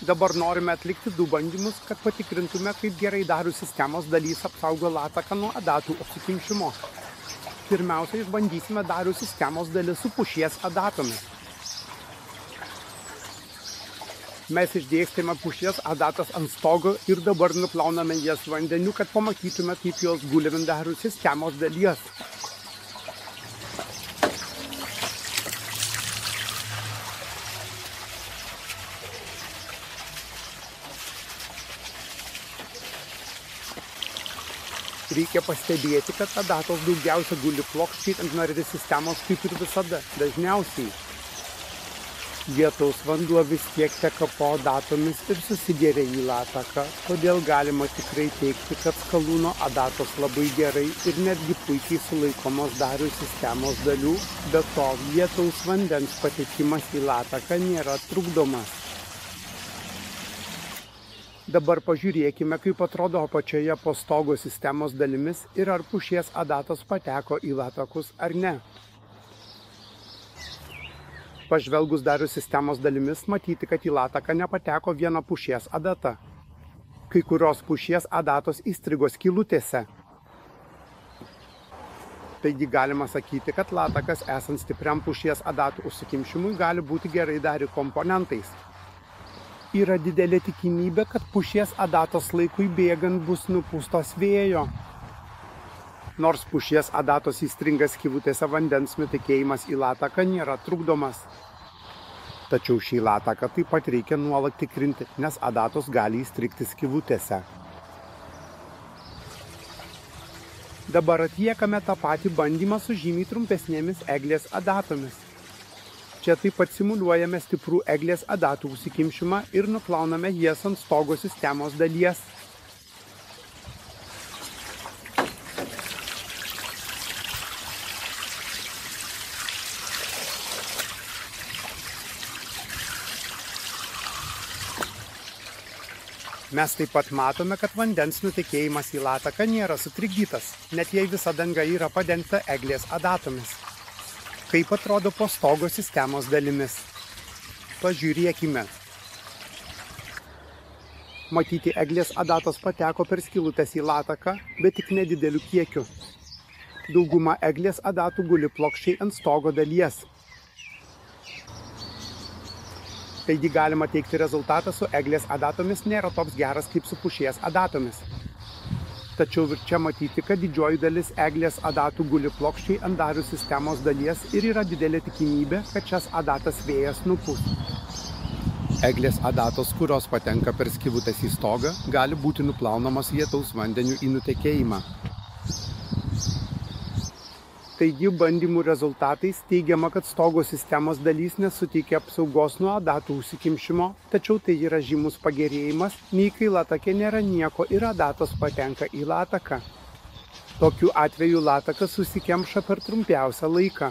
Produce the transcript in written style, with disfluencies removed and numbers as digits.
Dabar norime atlikti 2 bandymus, kad patikrintume, kaip gerai darių sistemos dalys apsaugo lataką nuo adatų apsikimšimo. Pirmiausia, išbandysime darių sistemos dalis su pušies adatomis. Mes išdėstėme pušies adatas ant stogo ir dabar nuplauname jas vandeniu, kad pamatytume, kaip jos guli ant darių sistemos dalies. Reikia pastebėti, kad adatos daugiausia guli plokščiai ant narvės sistemos kaip ir visada, dažniausiai. Lietaus vanduo vis tiek teka po adatomis ir susigeria į lataką, todėl galima tikrai teigti, kad skalūno adatos labai gerai ir netgi puikiai sulaikomos darių sistemos dalių, be to lietaus vandens patekimas į lataką nėra trukdomas. Dabar pažiūrėkime, kaip atrodo apačioje po stogo sistemos dalimis ir ar pušies adatos pateko į latakus ar ne. Pažvelgus darių sistemos dalimis, matyti, kad į lataką nepateko viena pušies adata. Kai kurios pušies adatos įstrigo skylutėse. Taigi galima sakyti, kad latakas esant stipriam pušies adatų užsikimšimui gali būti gerai darių komponentais. Yra didelė tikimybė, kad pušies adatos laikui bėgant bus nupūstos vėjo. Nors pušies adatos įstringa skylutėse, vandens nutekėjimas į lataką nėra trukdomas. Tačiau šį lataką taip pat reikia nuolat tikrinti, nes adatos gali įstrigti skylutėse. Dabar atliekame tą patį bandymą su žymiai trumpesnėmis eglės adatomis. Čia taip pat simuliuojame stiprų eglės adatų užsikimšimą ir nuplauname jas ant stogo sistemos dalies. Mes taip pat matome, kad vandens nutekėjimas į lataką nėra sutrikdytas, net jei visa danga yra padengta eglės adatomis. Kaip atrodo po stogo sistemos dalimis. Pažiūrėkime. Matyti, eglės adatos pateko per skylutes į lataką, bet tik nedideliu kiekiu. Dauguma eglės adatų guli plokščiai ant stogo dalies. Taigi galima teigti, rezultatas su eglės adatomis nėra toks geras kaip su pušies adatomis. Tačiau ir čia matyti, kad didžioji dalis eglės adatų guli plokščiai ant darių sistemos dalies ir yra didelė tikimybė, kad šias adatas vėjas nupūs. Eglės adatos, kurios patenka per skylutes į stogą, gali būti nuplaunamos lietaus vandeniu į nutekėjimą. Taigi bandymų rezultatais teigiama, kad stogo sistemos dalys nesuteikia apsaugos nuo adatų užsikimšimo, tačiau tai yra žymus pagerėjimas, nei kai latake nėra nieko ir adatos patenka į lataką. Tokiu atveju latakas susikemša per trumpiausią laiką.